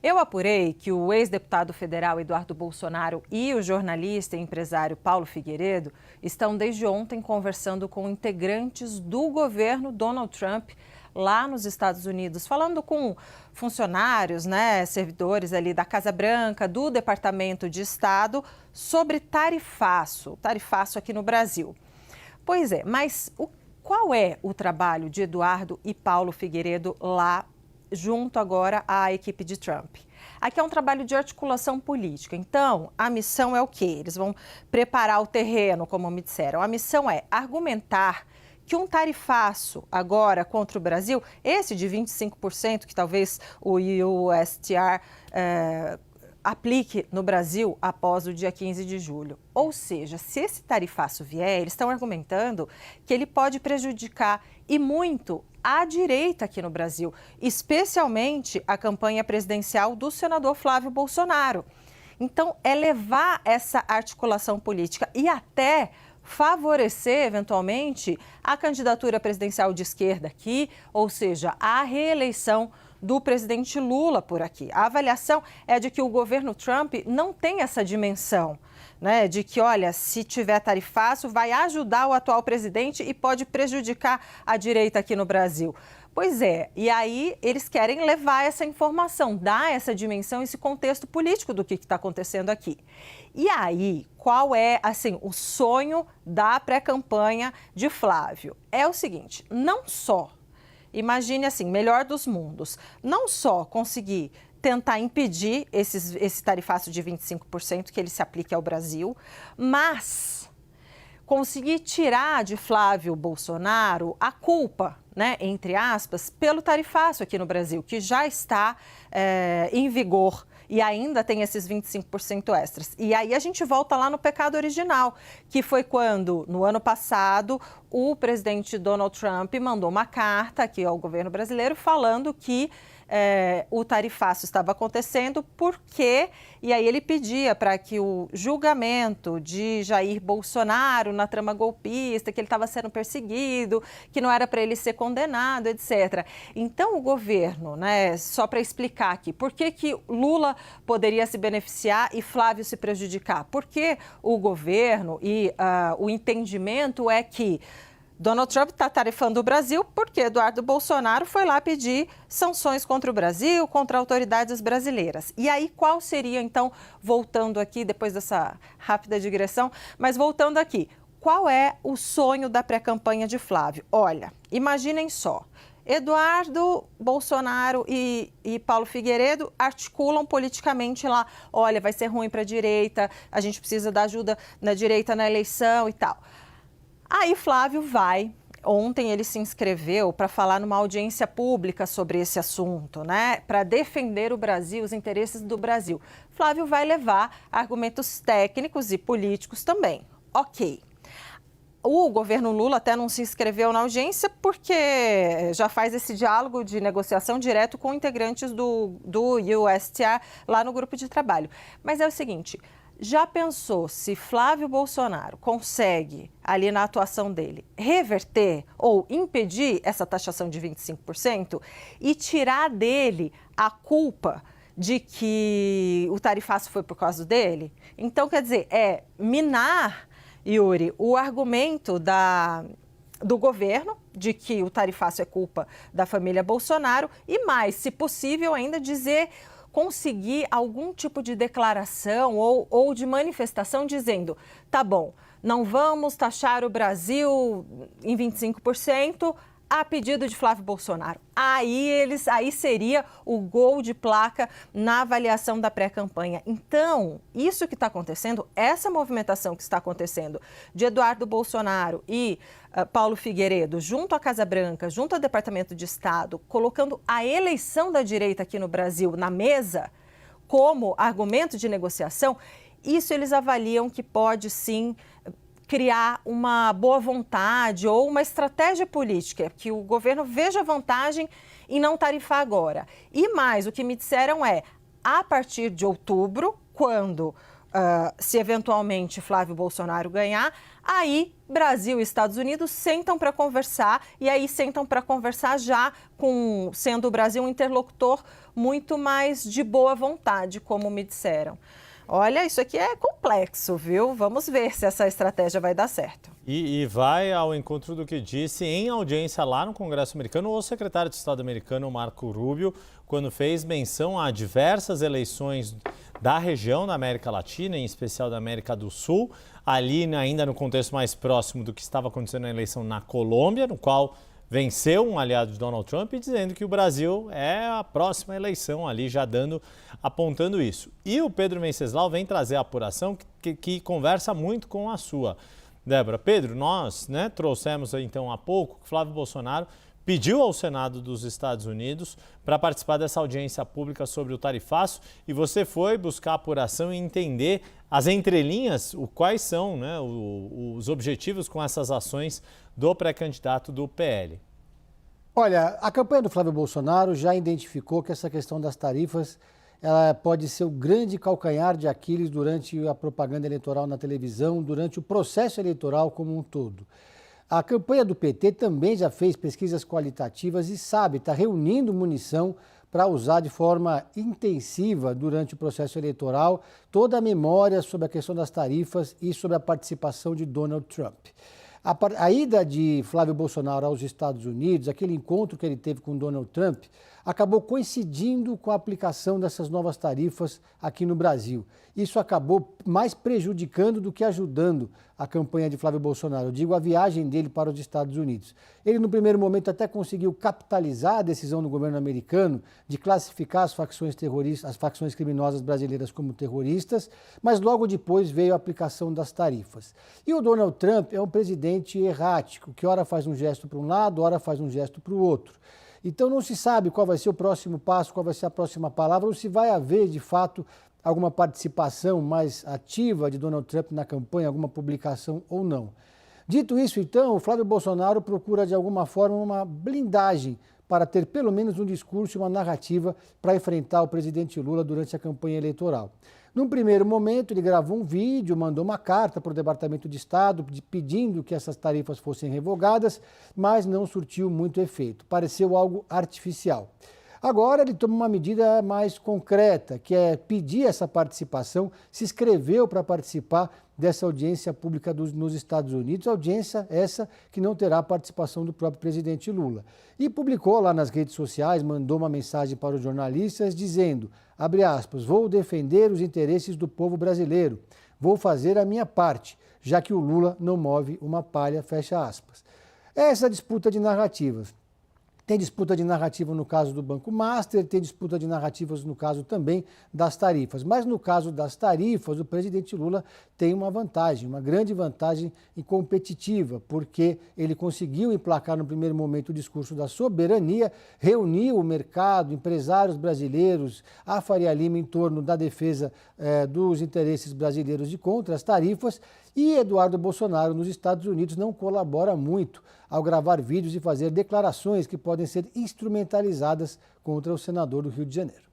Eu apurei que o ex-deputado federal Eduardo Bolsonaro e o jornalista e empresário Paulo Figueiredo estão desde ontem conversando com integrantes do governo Donald Trump lá nos Estados Unidos, falando com funcionários, servidores ali da Casa Branca, do Departamento de Estado, sobre tarifaço aqui no Brasil. Pois é, mas qual é o trabalho de Eduardo e Paulo Figueiredo lá junto agora à equipe de Trump? Aqui é um trabalho de articulação política. Então, a missão é o quê? Eles vão preparar o terreno, como me disseram. A missão é argumentar que um tarifaço agora contra o Brasil, esse de 25%, que talvez o USTR aplique no Brasil após o dia 15 de julho. Ou seja, se esse tarifaço vier, eles estão argumentando que ele pode prejudicar e muito a direita aqui no Brasil, especialmente a campanha presidencial do senador Flávio Bolsonaro. Então, é levar essa articulação política e até favorecer, eventualmente, a candidatura presidencial de esquerda aqui, ou seja, a reeleição do presidente Lula por aqui. A avaliação é de que o governo Trump não tem essa dimensão, de que, olha, se tiver tarifaço, vai ajudar o atual presidente e pode prejudicar a direita aqui no Brasil. Pois é, e aí eles querem levar essa informação, dar essa dimensão, esse contexto político do que está acontecendo aqui. E aí, qual é, o sonho da pré-campanha de Flávio? É o seguinte, não só, imagine melhor dos mundos, não só conseguir tentar impedir esse tarifaço de 25% que ele se aplique ao Brasil, mas conseguir tirar de Flávio Bolsonaro a culpa, entre aspas, pelo tarifaço aqui no Brasil, que já está em vigor e ainda tem esses 25% extras. E aí a gente volta lá no pecado original, que foi quando, no ano passado, o presidente Donald Trump mandou uma carta aqui ao governo brasileiro falando que o tarifaço estava acontecendo porque, e aí ele pedia para que o julgamento de Jair Bolsonaro na trama golpista, que ele estava sendo perseguido, que não era para ele ser condenado, etc. Então o governo, só para explicar aqui, por que Lula poderia se beneficiar e Flávio se prejudicar? Porque o governo e o entendimento é que Donald Trump está tarifando o Brasil porque Eduardo Bolsonaro foi lá pedir sanções contra o Brasil, contra autoridades brasileiras. E aí, qual seria, então, voltando aqui, depois dessa rápida digressão, mas voltando aqui, qual é o sonho da pré-campanha de Flávio? Olha, imaginem só, Eduardo Bolsonaro e Paulo Figueiredo articulam politicamente lá, olha, vai ser ruim para a direita, a gente precisa da ajuda da direita na eleição e tal. Aí Flávio vai, ontem ele se inscreveu para falar numa audiência pública sobre esse assunto, para defender o Brasil, os interesses do Brasil. Flávio vai levar argumentos técnicos e políticos também. Ok. O governo Lula até não se inscreveu na audiência porque já faz esse diálogo de negociação direto com integrantes do USTR lá no grupo de trabalho. Mas é o seguinte, já pensou se Flávio Bolsonaro consegue, ali na atuação dele, reverter ou impedir essa taxação de 25% e tirar dele a culpa de que o tarifaço foi por causa dele? Então, quer dizer, é minar, Yuri, o argumento do governo de que o tarifaço é culpa da família Bolsonaro e mais, se possível, ainda conseguir algum tipo de declaração ou de manifestação dizendo, tá bom, não vamos taxar o Brasil em 25% a pedido de Flávio Bolsonaro. Aí seria o gol de placa na avaliação da pré-campanha. Então, isso que está acontecendo, essa movimentação que está acontecendo de Eduardo Bolsonaro e Paulo Figueiredo junto à Casa Branca, junto ao Departamento de Estado, colocando a eleição da direita aqui no Brasil na mesa como argumento de negociação, isso eles avaliam que pode sim criar uma boa vontade ou uma estratégia política, que o governo veja vantagem em não tarifar agora. E mais, o que me disseram é, a partir de outubro, quando se eventualmente Flávio Bolsonaro ganhar, aí Brasil e Estados Unidos sentam para conversar, e aí sentam para conversar já sendo o Brasil um interlocutor muito mais de boa vontade, como me disseram. Olha, isso aqui é complexo, viu? Vamos ver se essa estratégia vai dar certo. E vai ao encontro do que disse em audiência lá no Congresso americano o secretário de Estado americano, Marco Rubio, quando fez menção a diversas eleições da região da América Latina, em especial da América do Sul, ali ainda no contexto mais próximo do que estava acontecendo na eleição na Colômbia, no qual venceu um aliado de Donald Trump, e dizendo que o Brasil é a próxima eleição ali, já apontando isso. E o Pedro Venceslau vem trazer a apuração que conversa muito com a sua. Débora, Pedro, nós trouxemos então há pouco que Flávio Bolsonaro pediu ao Senado dos Estados Unidos para participar dessa audiência pública sobre o tarifaço, e você foi buscar apuração e entender as entrelinhas, quais são os objetivos com essas ações do pré-candidato do PL. Olha, a campanha do Flávio Bolsonaro já identificou que essa questão das tarifas ela pode ser o grande calcanhar de Aquiles durante a propaganda eleitoral na televisão, durante o processo eleitoral como um todo. A campanha do PT também já fez pesquisas qualitativas e sabe, está reunindo munição para usar de forma intensiva durante o processo eleitoral toda a memória sobre a questão das tarifas e sobre a participação de Donald Trump. A ida de Flávio Bolsonaro aos Estados Unidos, aquele encontro que ele teve com Donald Trump, acabou coincidindo com a aplicação dessas novas tarifas aqui no Brasil. Isso acabou mais prejudicando do que ajudando a campanha de Flávio Bolsonaro, eu digo a viagem dele para os Estados Unidos. Ele, no primeiro momento, até conseguiu capitalizar a decisão do governo americano de classificar as facções terroristas, as facções criminosas brasileiras como terroristas, mas logo depois veio a aplicação das tarifas. E o Donald Trump é um presidente errático, que ora faz um gesto para um lado, ora faz um gesto para o outro. Então não se sabe qual vai ser o próximo passo, qual vai ser a próxima palavra, ou se vai haver, de fato, alguma participação mais ativa de Donald Trump na campanha, alguma publicação ou não. Dito isso, então, o Flávio Bolsonaro procura, de alguma forma, uma blindagem para ter pelo menos um discurso e uma narrativa para enfrentar o presidente Lula durante a campanha eleitoral. Num primeiro momento, ele gravou um vídeo, mandou uma carta para o Departamento de Estado pedindo que essas tarifas fossem revogadas, mas não surtiu muito efeito. Pareceu algo artificial. Agora ele toma uma medida mais concreta, que é pedir essa participação, se inscreveu para participar dessa audiência pública nos Estados Unidos, audiência essa que não terá a participação do próprio presidente Lula. E publicou lá nas redes sociais, mandou uma mensagem para os jornalistas dizendo, abre aspas, vou defender os interesses do povo brasileiro, vou fazer a minha parte, já que o Lula não move uma palha, fecha aspas. Essa disputa de narrativas. Tem disputa de narrativa no caso do Banco Master, tem disputa de narrativas no caso também das tarifas. Mas no caso das tarifas, o presidente Lula tem uma vantagem, uma grande vantagem competitiva, porque ele conseguiu emplacar no primeiro momento o discurso da soberania, reuniu o mercado, empresários brasileiros, a Faria Lima em torno da defesa dos interesses brasileiros de contra as tarifas, e Eduardo Bolsonaro nos Estados Unidos não colabora muito ao gravar vídeos e fazer declarações que podem ser instrumentalizadas contra o senador do Rio de Janeiro.